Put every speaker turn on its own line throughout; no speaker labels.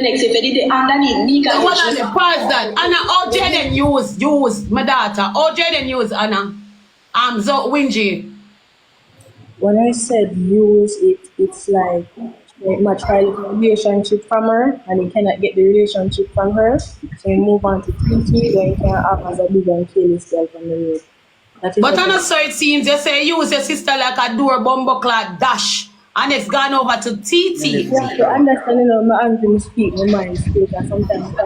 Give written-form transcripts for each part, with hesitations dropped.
next if you did underneath Meka.
What are the parts that Anna how Jayden use my daughter? How Jayden use Anna? So Wingy.
When I said use it, it's like much try a relationship from her and he cannot get the relationship from her. So he move on to TT where he can act as a big and kill himself on the road.
But Anna, so it seems you say use your sister like a door bumbleclad dash. And it's gone over to TT.
You have to understand, you know, my auntie speak, my mind speak, and sometimes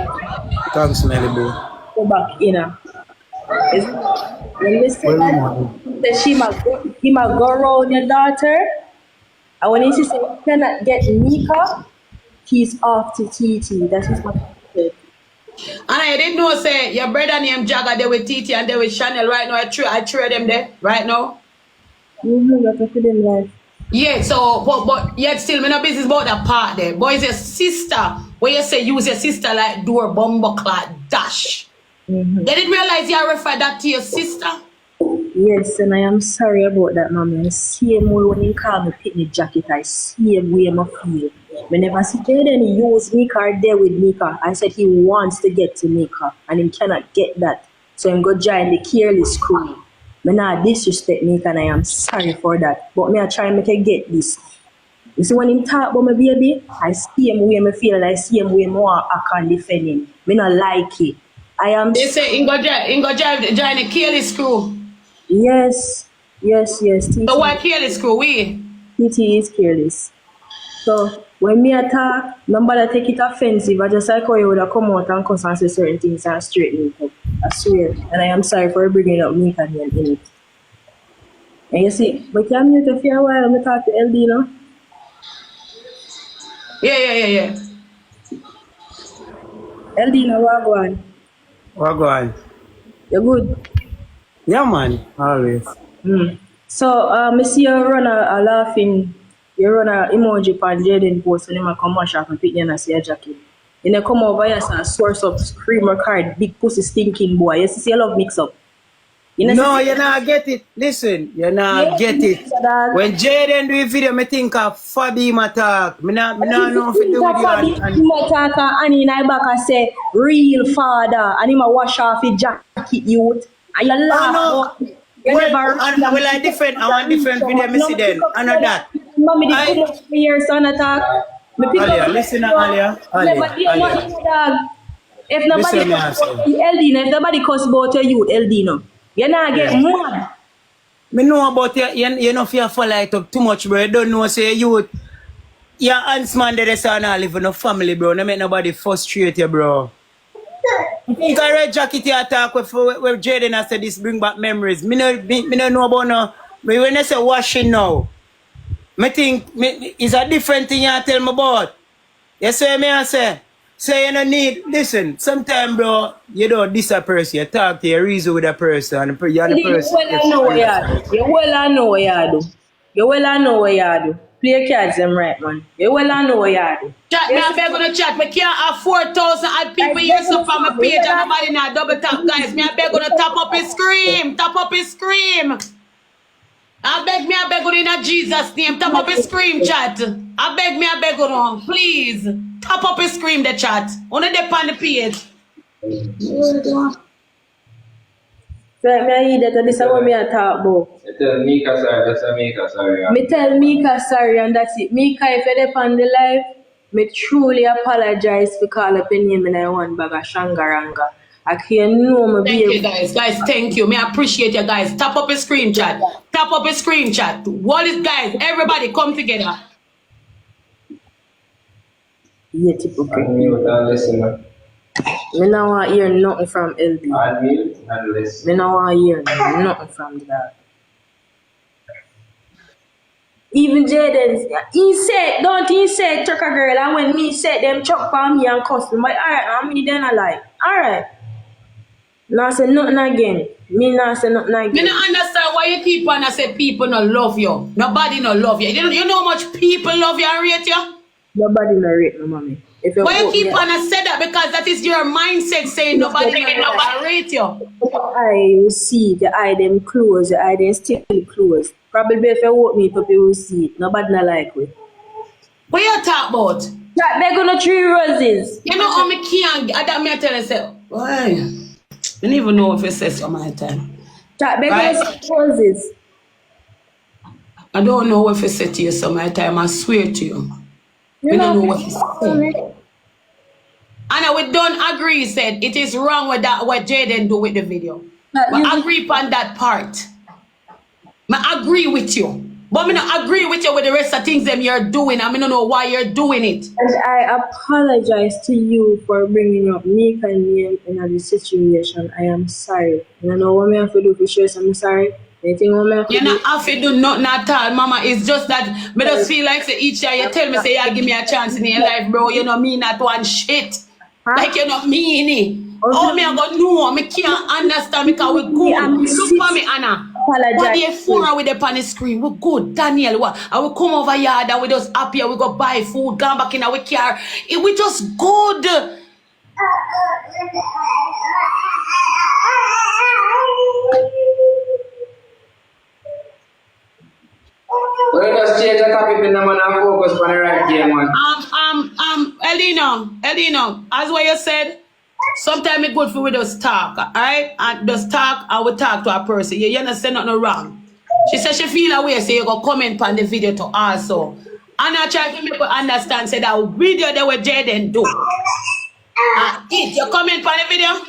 Thanks, Melody.
go back, you know. When they say that he might go around your daughter, and when he says you cannot get Meka, he's off to TT. That is what he said.
And I didn't know, say, your brother named Jagger, they with TT and they with Chanel right now. I trade them there right now.
That's what them like.
Yeah, so, but yet still, me no business about that part there. But it's your sister, where you say use your sister like door bumbleclad dash. They didn't realize you refer that to your sister?
Yes, and I am sorry about that, mommy. I see him when he call me picnic jacket, I see him way I feel. Whenever I see Jayden, he use Meka or there with Meka. I said he wants to get to Meka, and he cannot get that. So I'm going to join the careless crew. I not disrespect Meka, and I am sorry for that. But me I try and make her get this. You see, when he talk about my baby, I see him way I feel, and I see him way more I can defend him. Me not like it. I am.
They say in go join the careless crew.
Yes. TT.
So what careless crew we?
TT is careless. So when me attack, nobody take it offensive. I just like how you would have come out and cuss and say certain things and straighten it up. I swear. And I am sorry for bringing up Meka in it. And you see, but you mute for a while and I talk to LD, you know?
Yeah.
LD, now what go on?
What go on?
You good?
Yeah, man. Always.
So, I see you run a laughing, you run a emoji on Jayden post and you come wash up and pick you and see a jacket. And you come over here and source up screamer card, big pussy stinking boy. You see, you love mix up. You
No, you not get it. Listen, you not get it. When Jayden do a video, I think of Fabi attack. Me not know if it do with you.
Fabi attack and in I back and say, real father. And he wash off his jacket, youth. And you laugh.
Well, I different. I want different video. Me see then. I know that.
Mommy, the good of your son attack.
Alia, listen to Alia.
If nobody cuss about your youth, Eldino, you not get mad.
Me know about you know if you fall light up too much, bro. You don't know, say youth. Your aunts man, they say not live in a family, bro. No make nobody frustrate you, bro. I think I read jacket you attack with Jayden and said this bring back memories. Me no know about no. But when they say washing now, I think it's a different thing you tell me about. You say me I say you don't need, listen, sometimes bro, you don't diss a person, you talk to you reason with a person and you're the person.
You well know what you do. Play cards them right, man. You well know what you do.
Chat, me I beg on the chat. Me can't have 4,000 odd people here so from my page and nobody not double tap, guys. Me I beg on to tap up his scream. Tap up his scream. I beg on in Jesus' name. Tap up his scream, chat. I beg on. Please. Tap up his scream, the chat. Only dip on the page.
So me that this is what me I talk about.
Tell Meka sorry, that's a Meka sorry.
Me tell Meka sorry and that's it. Meka, if you dip on the live, me truly apologize for calling up your name and I want bag of shangaranga. I can't know me.
Thank you guys. Guys, thank you. Me appreciate you guys. Tap up a screen chat. Tap up a screen chat. What is guys? Everybody come together.
Yeah, typical.
Unmute and listen.
Me no want hear nothing from LD.
Unmute and listen.
Me no want hear nothing from that. Even Jayden, he said trucker girl, and when me said them chuck for me and cuss me, but alright, I mean then I like, alright. Now say nothing again. Me not say nothing again.
Me not understand why you keep on and say people no love you. Nobody no love you. You know how much people love you and rate you?
Nobody no rate me, mommy.
Why you keep on and say that? Because that is your mindset saying nobody no rate you.
I will see the eye them close, the eye them still close. Probably if you walk me up, you will see it. Nobody no like it.
What you talk about?
Chat, they're gonna 3 roses.
You know how me can't, that me tell you, say, why? You don't even know if it says some my time.
Chat, they're
Right.
gonna 6 roses.
I don't know if it said to you some my time, I swear to you.
You
don't know
know
what it said. And we don't agree, said, it is wrong with that, what Jayden do with the video.
Chat,
But
you-
I agree on that part. I agree with you. But I don't agree with you with the rest of things them you're doing. I don't know why you're doing it.
And I apologize to you for bringing up Meka name in this situation. I am sorry. And I know what I have to do for sure, so I'm sorry. Anything what I have to
You're
do.
not have to do nothing at all, mama. It's just that me just feel like say each year you tell me say you give me a chance in your life, bro. You know mean that one shit.
Huh?
Like you not mean it.
Okay.
Oh, me I go no, me can't understand because we good.
I'm
Look for me, Anna.
Apologize.
What the phone with the on the screen? We good, Daniel. What? I will come over here and we just happy. We go buy food, go back in our car. We just good.
Well, just change the topic and I'm gonna focus on the right here, man.
Elino, as what you said, sometimes it's good for we just talk, alright? And just talk and we talk to a person. You understand nothing wrong. She said she feel away, so you go comment on the video to also. And I try to make you understand, say that video that what Jayden do. You comment on the video?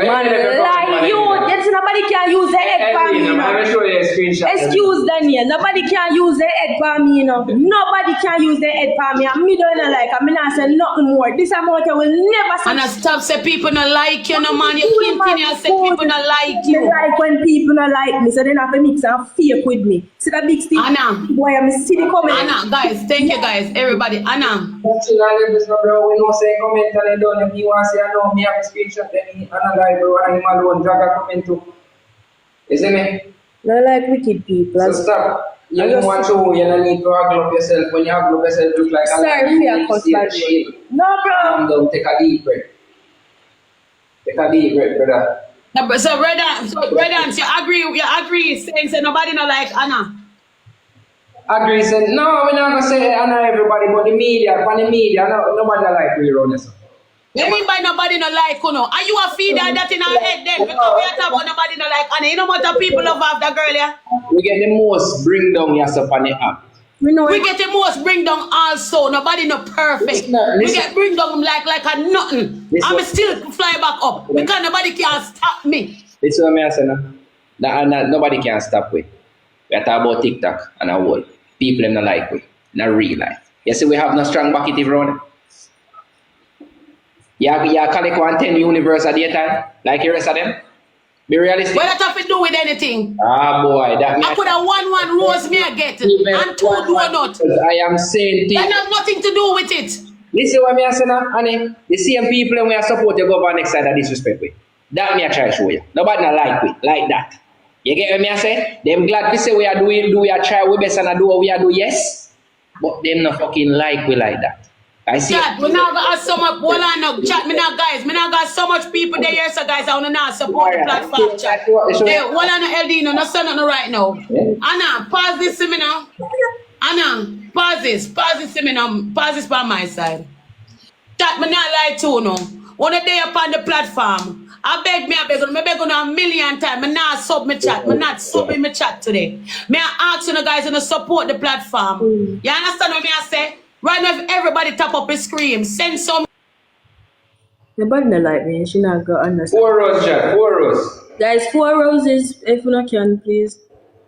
Man, like you, it's nobody can use the head for me, you
I'm
know.
gonna show you a screenshot.
Excuse Daniel, nobody can use the head for me, you know. Nobody can use the head for me. And me don't like, I'm not saying nothing more. This amount I will never say.
And I stop say people not like you, no man. You continue to say people not like
Me
you.
like when people don't like me, so they have to mix and fake with me. See that big stick?
Anna.
Boy, I'm see the comment.
Anna, guys, thank you guys, everybody. Anna.
That's all I live is no bro. We know say comment and I don't. If you want to say I know me have a screenshot, then me analyze bro and I'm alone. Drag a comment too. You see me?
Not like wicked people.
So stop. You don't want to. You don't need to hug up yourself. When you hug up yourself, look like
Sorry, we are cutting. No, bro.
Calm down. Take a deep breath. Take a deep breath, brother.
So brother, you agree saying say nobody not like Anna.
Agree said, no, we're not going to say Anna everybody, but the media, no, nobody like we run this.
What do you mean by nobody not like you know? Are you a feeder that in our head then? Because we are talking about nobody not like Anna. You know what the people love after girl yeah?
We get the most bring down yourself on the app.
We know
We get the most bring down also. Nobody not perfect.
Listen.
We get bring down like a nothing.
Listen.
I'm still fly back up. Because nobody can stop me.
This is what I'm saying. That nobody can stop with. We are talking about TikTok and our world. People in the like we, in a real life. You see, we have no strong bucket around. You collect 110 universe at the time, like the rest of them. Be realistic.
What that have to do with anything?
Ah boy, that
I could have one rose me I get
Even
and 2 donut.
I am saying
That
things.
has nothing to do with it.
Listen what I'm saying, honey. The same people when we are support the government next side of disrespect with. That me I try to show you. Nobody not like we, like that. You get what me I say? Them glad to say we are doing, we are try we best and I do what we are do, yes. But them not fucking like we like that. I see.
Chat, we now got so much, hold on now, chat, me now guys, me now got so much people there here, so guys, I wanna now support the platform, chat. Hey, hold on, LD, no say nothing right now. Anna, pause this seminar. Anna, pause this seminar, pause this by my side. Chat, me not lie to you, no. One day upon the platform, I beg on a million times. Me not sub me chat. Me not sub me chat today. Me I ask you guys to support the platform. You understand what me I say? Right now, if everybody tap up and scream, send some.
nobody not like me. She not gonna understand.
4 rows, Jack. 4 rows.
Guys, 4 roses. If you not can, please.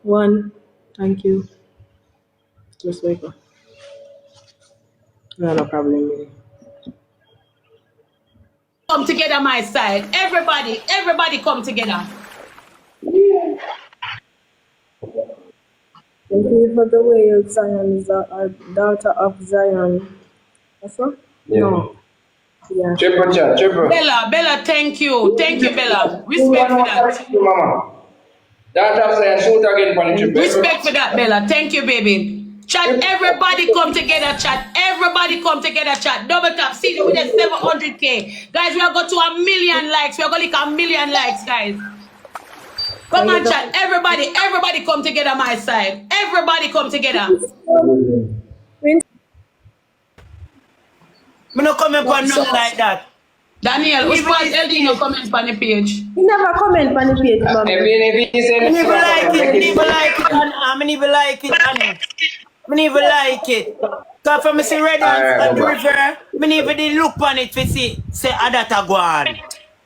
1. Thank you. Just wait. No problem. Really.
Come together, my side. Everybody come together.
Thank you for the way Zion is our daughter of Zion. That's what?
Yeah.
No. Yeah.
Triple chat, triple.
Bella, thank you. Thank you, Bella. Respect for that.
Mama. That after shoot again for the triple.
Respect for that, Bella. Thank you, baby. Chat, everybody come together, chat. Everybody come together, chat. Double tap. See, with the 700K. Guys, we are going to 1 million likes. We are going to 1 million likes, guys. Come on, chat. Everybody come together, my side. Everybody come together.
comment on nothing like that.
Daniel, which part Eldino comment on the page?
He never comment on the page, mommy.
If he said
Me never like it, me never like it, and me never like it, and me never like it. Cause for me see red and the river, me never did look on it to see say Adata go on.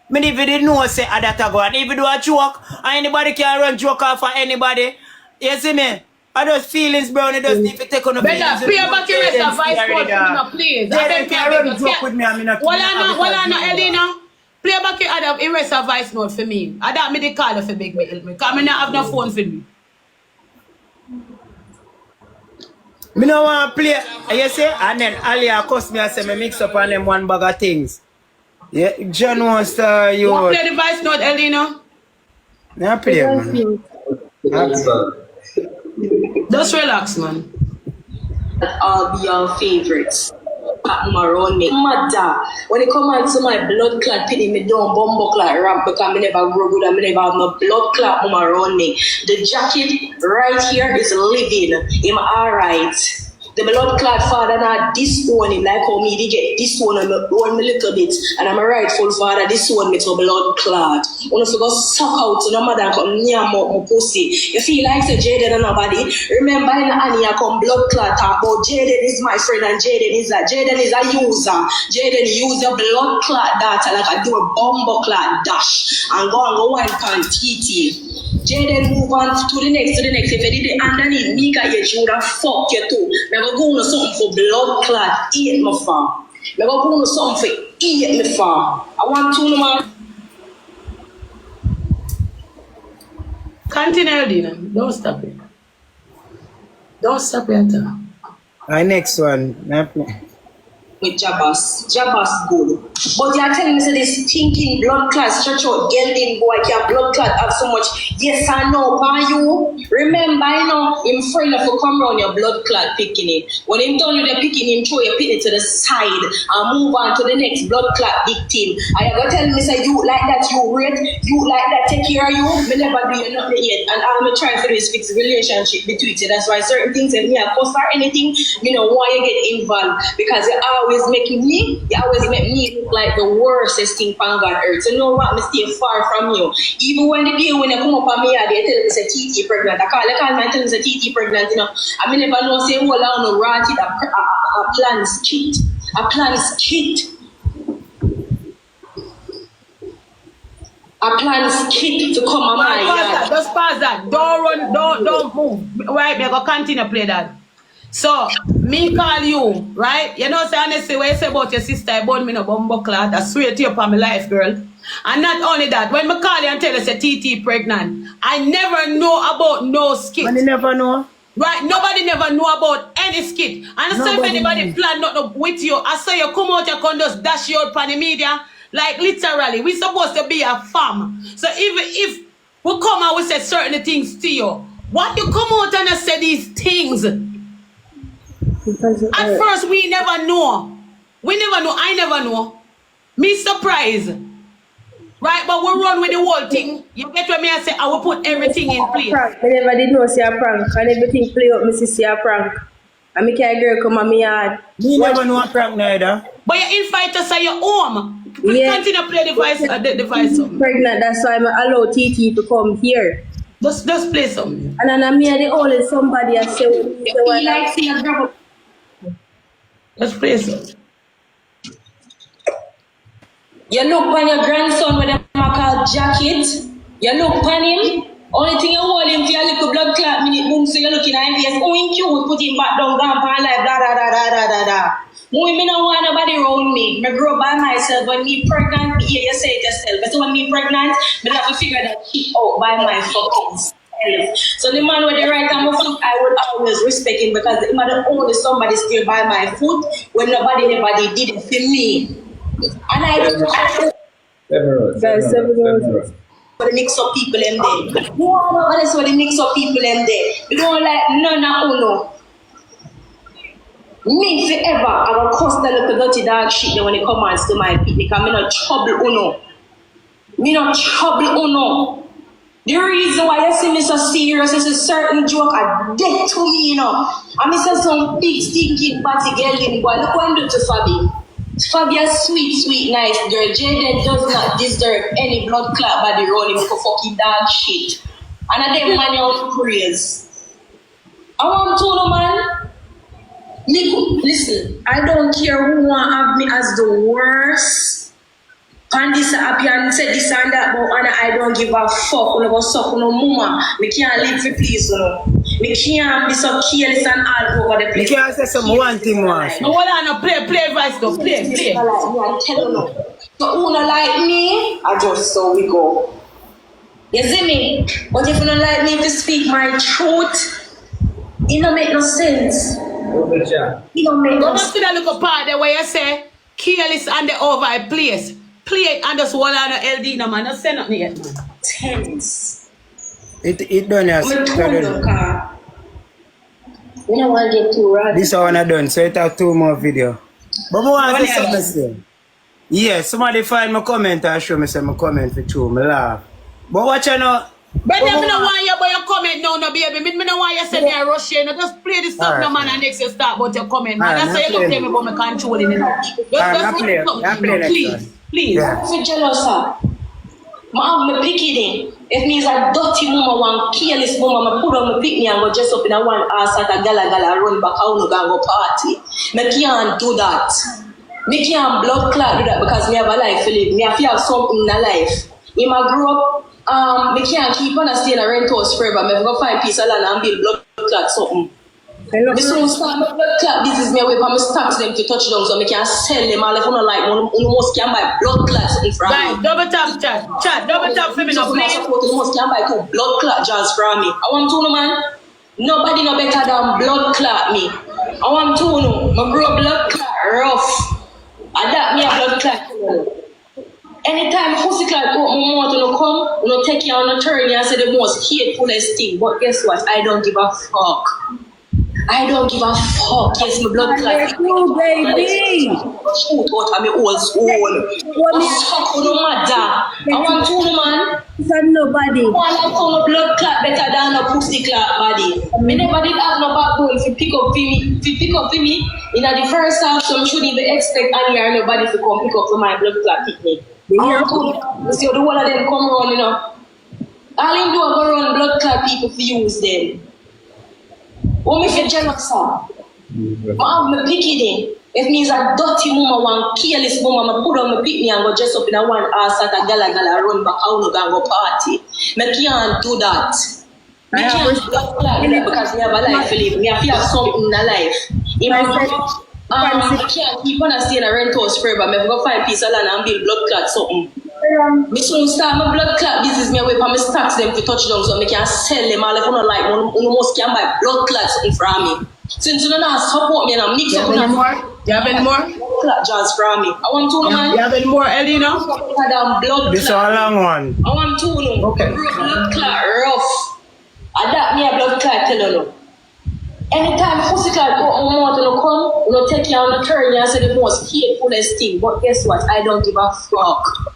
Me never did know say Adata go on. If you do a joke, and anybody can run joke off for anybody, you see me? I just feelings, bro, and it just need to take on the feelings.
Better pay back your rest of vice court, please.
They can run joke with me, I mean,
well, I know, Elena. Play back your other rest of voice note for me. I don't me the call for big me help me. Cause I don't have no phone for me.
Me no want to play, you see, and then Alia cuss me and say me mix up on them one bag of things. Yeah, John wants to
you want to play the voice note, Elena?
Yeah, play, man.
Just relax, man.
I'll be your favorites. Around me. Mother, when it come out to my blood clot pity me down bumbo clot ramp because me never grow good and me never have no blood clot around me. The jacket right here is living. I'm alright. The blood clot father not disown him like how me they get disown him own me little bit and I'm a rightful father disown me to blood clot. When you go suck out to no mother come near my pussy. You feel like say Jayden and nobody. Remember in Annie I come blood clot talk about Jayden is my friend and Jayden is a user. Jayden use your blood clot data like I do a bomber clot dash and go wine pan TT. Jayden move on to the next. If you did it underneath Meka yet, you would have fucked you too. Never go on something for blood clot, eat my farm. Never go on something for eat my farm. I want to know man.
Continue, Dino. Don't stop it. Don't stop it at all.
Our next one.
With Jabas good. But you're telling me say this stinking blood clot stretch out gelding boy can blood clot have so much. Yes I know, but you remember I know him friend of you come round your blood clot picking it. When him done with the picking him throw your picking to the side and move on to the next blood clot victim. And you're gonna tell me say you like that you rate, you like that take care of you, me never do you nothing yet. And all I'm trying to do is fix relationship between you. That's why certain things if me a post or anything, you know why you get involved because you always make me look like the worstest thing on God earth. So you know what? Me stay far from you. Even when the day when you come up on me, they tell me say TT pregnant. I call me and tell me say TT pregnant. You know, I mean never know say hold on no ratted a plan skit. A plan skit. A plan skit to come on my yard.
Just pause that. Don't run. Don't move. Right, me go continue play that. So, me call you, right? You know, say honestly, what you say about your sister, I born me no bumbo clot. I swear to you upon my life, girl. And not only that, when me call you and tell you say TT pregnant, I never know about no skit.
And you never know?
Right? Nobody never know about any skit. And so if anybody plan not with you, I say you come out, you can just dash you out on the media. Like literally, we supposed to be a fam. So even if we come out, we say certain things to you. What you come out and say these things? At first, we never know. We never know. I never know. Me surprised. Right? But we run with the whole thing. You get what me I say? I will put everything in place.
I never did know see a prank. And everything play up, me see a prank. And me carry girl come on me yard.
Me never know a prank neither.
But you invite us at your home.
Yeah.
Continue to play the device.
Pregnant, that's why I allow TT to come here.
Just play something.
And then me the only somebody I say
He likes seeing a
Let's play something.
You look on your grandson with a called jacket. You look on him. Only thing you hold him for your little blood clot minute boom. So you're looking at him. Yes, oh, him cute. Put him back down, gone pan life. Da da da da da da da. Me don't want nobody around me. I grow by myself. When me pregnant, you say it yourself. But when me pregnant, I have to figure that shit out by my fucking self. So the man with the right hand of foot, I would always respect him because him the only somebody still by my foot when nobody did it for me. And I don't for the mix up people them there. What is for the mix up people them there? You don't like none of uno. Me forever, I will cuss the little dirty dog shit when it comes to my picnic. I'm not trouble uno. Me not trouble uno. The reason why you see me so serious is a certain joke are dead to me, you know. And me say some big stinking party girl in boy. Look what I do to Fabi. Fabia's sweet, nice girl. Jayden does not deserve any blood clot body rolling for fucking dog shit. And I them man out praise. I want to know, man. Listen, I don't care who want to have me as the worst. And this happy and say this and that, but I don't give a fuck. When I go suck no mama, me can't live for peace, you know. Me can't be so careless and all over the place.
Me can't say some one thing once.
No one on play vice though, play.
I'm telling you. So who not like me, I just so we go. You see me? But if you don't like me to speak my truth, it don't make no sense. It don't make no sense.
Go back to that little part there where you say careless and the over a place. Play it and just hold on to LD no man. Don't say nothing yet, man.
Tense.
It done as
I'm told you, car. We don't want to get too right.
this one I done, so it have 2 more video. But I want to say something still. Yeah, somebody find my comment and show me say my comment for true. Me laugh. But watch out now.
But then me no want you about your comment now, no baby. Me no want you say me a rush you. No, just play this stuff, no man, and next you start about your comment, man. That's how you can tell me about my controlling it. Just play. Please.
Yeah.
I'm so jealous, sir. I have my picky then. It means a dirty mama, one careless mama, I put on my pick me and go just up in a one ass at a gala run back out no go party. Me can't do that. Me can't blood clot do that because me have a life to live. Me have to have something in a life. If I grow up, me can't keep on staying in a rent house forever. Me have to find piece of land and build blood clot something. Me soon start my blood clot business me away, but me start them to touch them so me can sell them all if you don't like one. You must can buy blood clot something from me.
Guys, double tap chat, double tap for me now, please.
You must can buy 2 blood clot jars from me. I want to know, man. Nobody no better than blood clot me. I want to know. My bro blood clot rough. And that me a blood clot. Anytime pussy clot go, my mouth no come, no take you on a turn and say the most hatefulest thing. But guess what? I don't give a fuck. I don't give a fuck. Yes, my blood clot.
You, baby.
Shoot out of my old school. Fuck no matter. I want to know, man.
It's nobody.
I want to know blood clot better than a pussy clot body. Me never did have no backbone to pick up for me. In the first half, so I shouldn't even expect any or nobody to come pick up for my blood clot picnic. See the one of them come around, you know. All him do is go around blood clot people to use them. What me feel jealous of? I have my picky then. It means a dirty mama, one careless mama, I put on my pick me and go dress up in a one ass at a gala run back out no go party. Me can't do that. Me can't do that because me have a life to live. Me have to have something in a life. If I can't keep on staying in a rent house forever. Me have to go find piece of land and build blood clot something. Me soon start my blood clot business me away from me stocks them to touch down so me can sell them all if you don't like you must can buy blood clot something from me. Since you don't support me and I'm mixed up
You have any more?
Clot jars from me. I want to know, man.
You have any more, Elena?
Blood
This is a long one.
I want to know.
Okay.
Blood clot rough. And that me a blood clot tell you. Anytime pussy clot go on more to come, you take you on the turn and say the most hatefulest thing. But guess what? I don't give a fuck.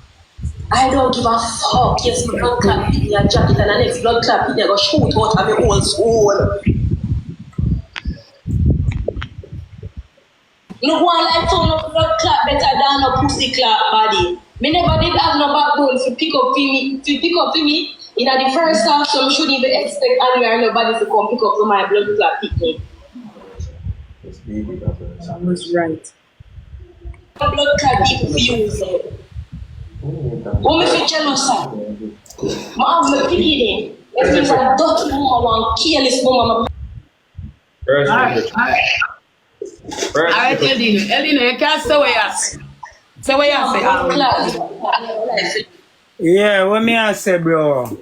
I don't give a fuck. Yes, my blood clot in your jacket and the next blood clot in your go shoot out of my old school. No one like to no blood clot better than a pussy clot body. Me never did have no backbone to pick up for me. In the first half, so I shouldn't even expect any or nobody to come pick up for my blood clot picnic.
I was right.
Blood clot people use it. What me feel jealous of? I have my piggy there. It means a dirty woman, one careless woman.
Alright, Elena, you can't say what you say. Say what you say.
Yeah, what me I say, bro?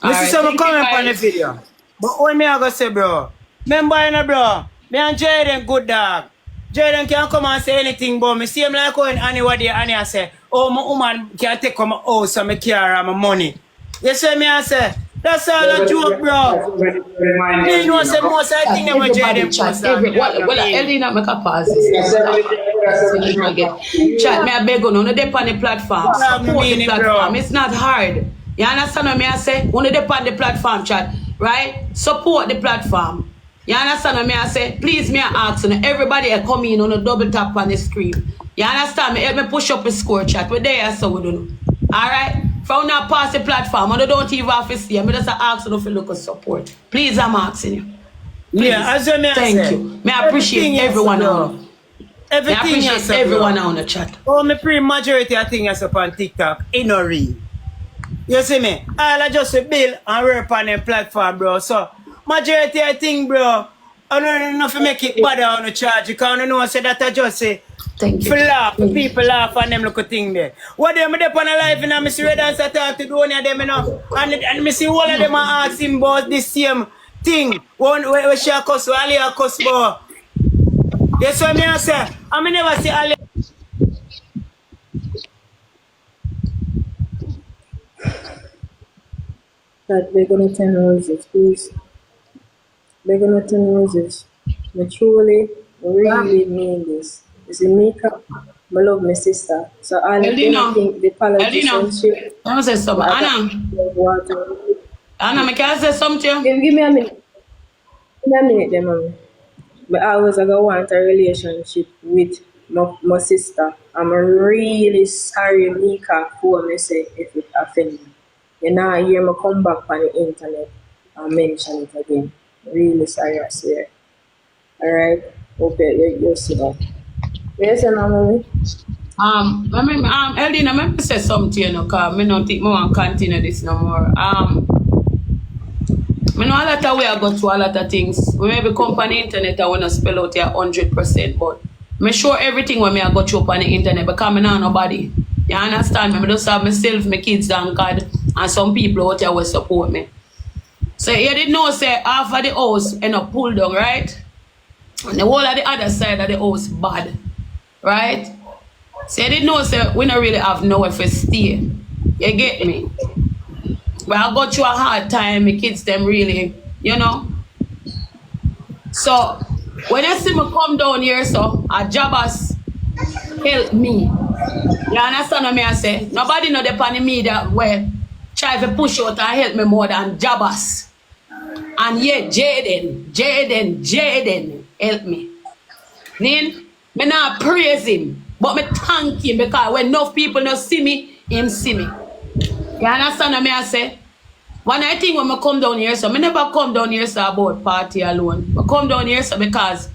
This is some comment on the video. But what me I go say, bro? Remember, you know, bro? Me and Jayden good dog. Jayden can't come and say anything about me. See him like when anybody and I say, oh, my woman can't take my house and my car and my money. You see me I say, that's all a joke, bro. You know, say most I think that my Jayden post.
Well, Elena, make a pause. Chat, me I beg you, no dep on the platform. Support the platform. It's not hard. You understand what me I say? When they dep on the platform, chat, right? Support the platform. You understand what me I say? Please me I ask you, everybody come in on a double tap on the screen. You understand me? Help me push up a score chat. We're there so we don't. Alright? From now past the platform, I don't even have to see. I just ask you for look of support. Please, I'm asking you. Please.
Yeah, as you
Thank you. May I appreciate everyone on.
Everything
I appreciate everyone on the chat.
Oh, my pre-majority of things up on TikTok, in no real. You see me? All I just build and work on the platform, bro. So, majority of things, bro, I don't know if you make it bad on the charge. Because I know I say that I just say,
thank you.
For laugh, people laugh and them look a thing there. What them up on a live and I see red and start to do one of them, you know. And I see all of them are asking about this same thing. One where she cuss, where Ali cuss, bro. That's what I say. I never see Ali.
That we're gonna 10 roses, please. We're gonna 10 roses. I truly, really mean this. It's a Meka. I love my sister. So I think the politicianship.
I say something. Anna, can I say something?
Give me a minute. Give me a minute, then, mommy. But I always want a relationship with my sister. I'm really sorry, Meka, for me say if it offend me. You know, I hear me come back on the internet and mention it again. Really sorry, I swear. Alright? Hope you see that. Yes, and I'm
Eldina, let me say something, you know, because I don't think I want to continue this no more. I know a lot of way I go through a lot of things. When I come on the internet, I want to spell out here 100%, but I sure everything when I go through on the internet because I know nobody. You understand me? I just have myself, my kids, thank God, and some people out there will support me. So you didn't know, say, half of the house end up pulled down, right? And the whole of the other side of the house bad. Right? So you didn't know, say, we don't really have nowhere to stay. You get me? But I got through a hard time, my kids, them really, you know? So, when you see me come down here, so, a jobbers help me. You understand what I say? Nobody know the pan me that way try to push out and help me more than jobbers. And yeah, Jayden help me. Then, me not praise him, but me thank him because when enough people not see me, him see me. You understand what I say? One I think when I come down here, so I never come down here so about party alone. I come down here so because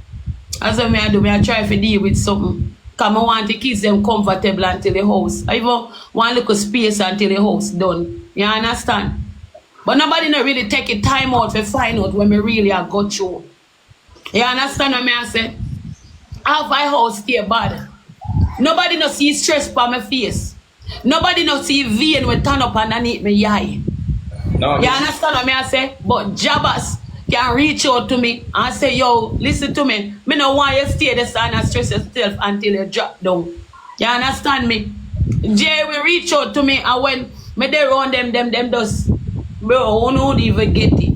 as I do, I try to deal with something. Because I want the kids them comfortable until the house. I even want little space until the house done. You understand? But nobody not really take a time out to find out when we really have got through. You understand what I say? Half my house stay bad. Nobody no see stress on my face. Nobody no see vein when turn up underneath my eye. No, you understand what I say? But jobbers can reach out to me and say, yo, listen to me. Me no want you stay there and stress yourself until you drop down. You understand me? Jay will reach out to me and when me they run them does, bro, who don't even get it.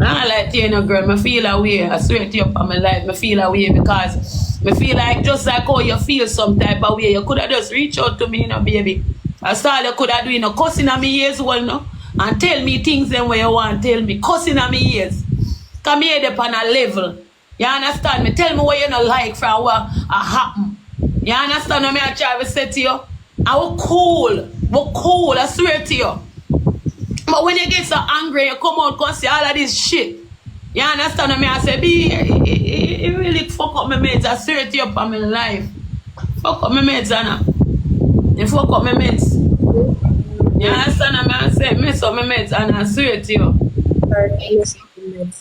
I like you know, girl. I feel away. I swear to you for my life. I feel away because I feel like just like how you feel some type of way. You could have just reach out to me, you know, baby. That's all you could have do, you know, cussing at me ears, well, no? And tell me things them where you want to tell me. Cussing at me ears. Come here up on a level. You understand me? Tell me what you don't like from what happen. You understand what I try to say to you? I will cool. We're cool, I swear to you. But when you get so angry, you come out and say all of this shit. You understand what I say? It really fuck up my mates. I swear to you for my life. Fuck up my mates, Anna. You fuck up my mates. You understand what I say? Mess up my mates, and I swear to you.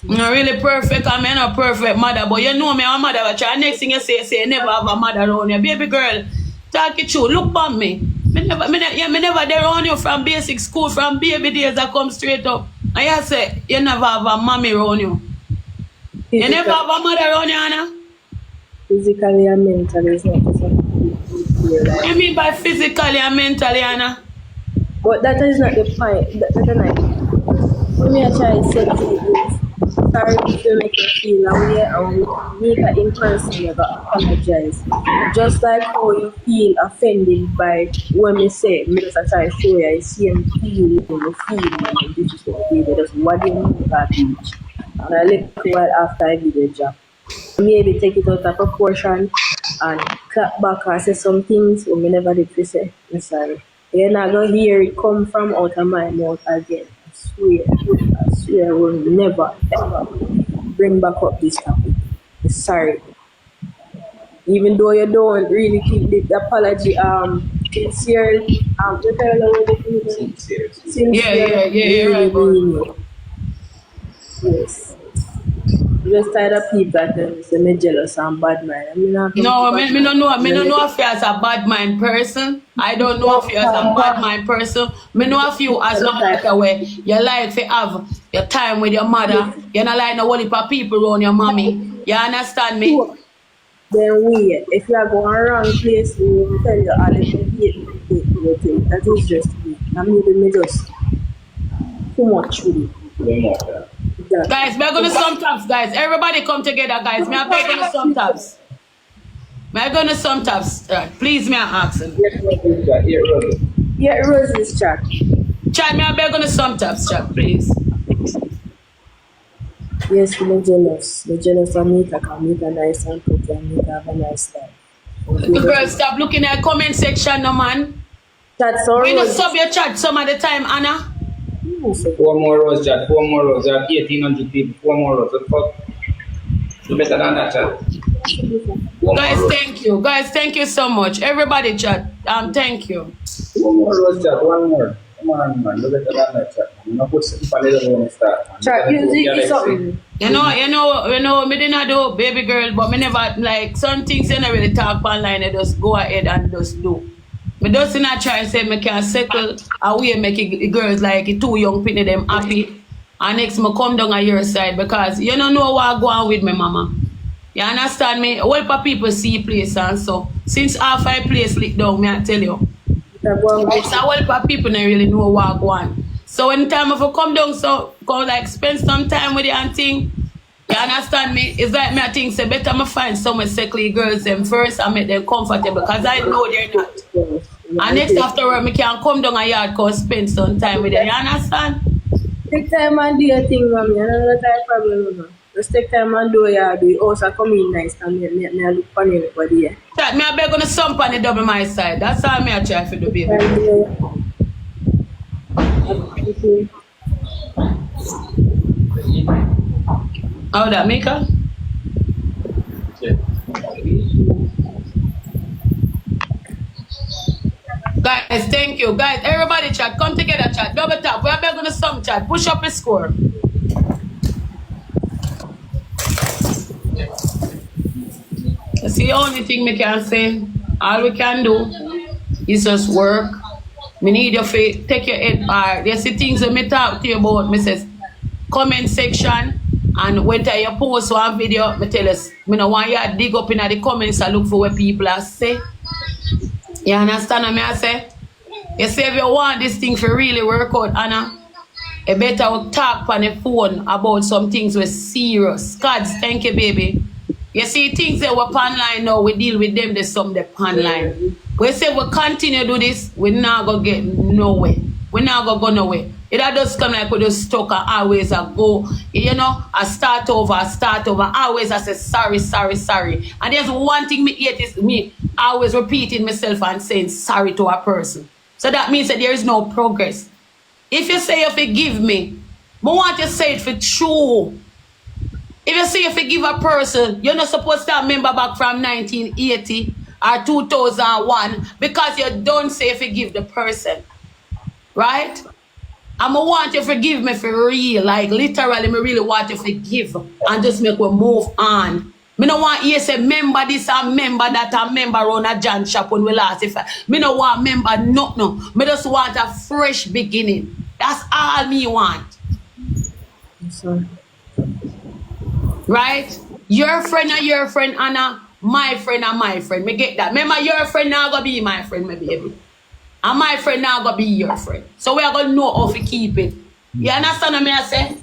I'm not really perfect, I'm not perfect mother, but you know me, I'm a mother. But next thing you say you never have a mother around you. Baby girl, talk it true, look on me. Me never there around you from basic school, from baby days I come straight up. And you say, you never have a mommy around you. You never have a mother around you, Anna?
Physically and mentally is not the same.
What you mean by physically and mentally, Anna?
But that is not the point. That's not. When I try to say to you, sorry if you make you feel away, and Meka in person never apologize. Just like how you feel offended by when me say, me just try to show you the same feeling you feel when you disrespect people. That's what you know that beach. And a little while after I did the job. Maybe take it out of proportion and clap back and say some things we never did to say. I'm sorry. You're not going to hear it come from out of my mouth again. I swear I will never ever bring back up this topic. I'm sorry. Even though you don't really keep the apology sincere,
Yeah, right, bro.
Yes. Just tired of people that say me jealous and bad mind. I mean,
No, me don't know. Me don't know if you as a bad mind person. I don't know if you as a bad mind person. Me know if you as not like a way you like to have your time with your mother. You not like no whole heap of people around your mommy. You understand me?
Then wait. If you are going wrong place, we will tell you all the hate. That is just me. I mean, me just too much with it. Yeah.
Guys, we're gonna some taps, guys. Everybody come together, guys. Me are gonna some taps. Me gonna some taps. Please, me ask him.
Yeah, Rose's chat.
Chat, me are gonna some taps, chat, please.
Yes, we're jealous. We're jealous of Meka because Meka nice and pretty and Meka have a nice life.
The girls stop looking at comment section, no man.
Chat, so
We just sub your chat some of the time, Anna.
4 more rows, chat. 4 more rows. There are 1,800 people. 4 more rows. What the fuck? You better than that, chat.
Guys, thank you. Guys, thank you so much. Everybody, chat. Thank you.
4 more rows, chat. 1 more. Come on, man. You better than that, chat. You know, put some little one start.
Chat, you something.
You know, me didn't do baby girl, but me never like some things you never really talk online. I just go ahead and just do. Me just not try and say me can settle away making girls like two young people them happy. And next me come down on your side because you don't know what I go on with my mama. You understand me? Well, for people see place and so since half I place lick down, me I tell you. It's a well for people don't really know what I go on. So when time if I come down, so go like spend some time with you and thing. You understand me? It's like me I think say better me find some sickly girls them first and make them comfortable because I know they're not. And next afterward, me can come down a yard and spend some time with them. You understand?
Take time and do your thing, mommy. I don't know that problem, mama. Just take time and do your do. Also, come in nice and me look for everybody here.
Chat, me I beg gonna sump on the double my side. That's all me I try for the baby. How that, Meka? Guys, thank you. Guys, everybody chat. Come together, chat. Double tap. We are going to some chat. Push up the score. That's the only thing we can say. All we can do is just work. We need your faith. Take your head hard. There's the things that me talk to you about, me says, comment section. And when you post one video, me tell us, me no want you to dig up in the comments and look for what people are say. You understand what I say? You say if you want this thing to really work out, Anna, you better talk on the phone about some things with serious. Cards, thank you, baby. You see, things that we're online now, we deal with them, there's some that online. We say we continue to do this, we're not going to get nowhere. We're not going to go nowhere. It just come like we just stuck and always go, you know, I start over. Always I say sorry. And there's one thing me hate is me always repeating myself and saying sorry to a person. So that means that there is no progress. If you say you forgive me, I want you to say it for true. If you say you forgive a person, you're not supposed to remember back from 1980 or 2001 because you don't say you forgive the person. Right? I want you to forgive me for real. Like literally, me really want you to forgive and just make we move on. Me no want you to say, member this and member that and member on a John shop when we last. Me no want member no. Me just want a fresh beginning. That's all me want.
Sorry.
Right? Your friend are your friend, Anna. My friend are my friend. Me get that. Remember, your friend now gonna be my friend, my baby. And my friend now gonna be your friend. So we are gonna know how to keep it. You understand what I say?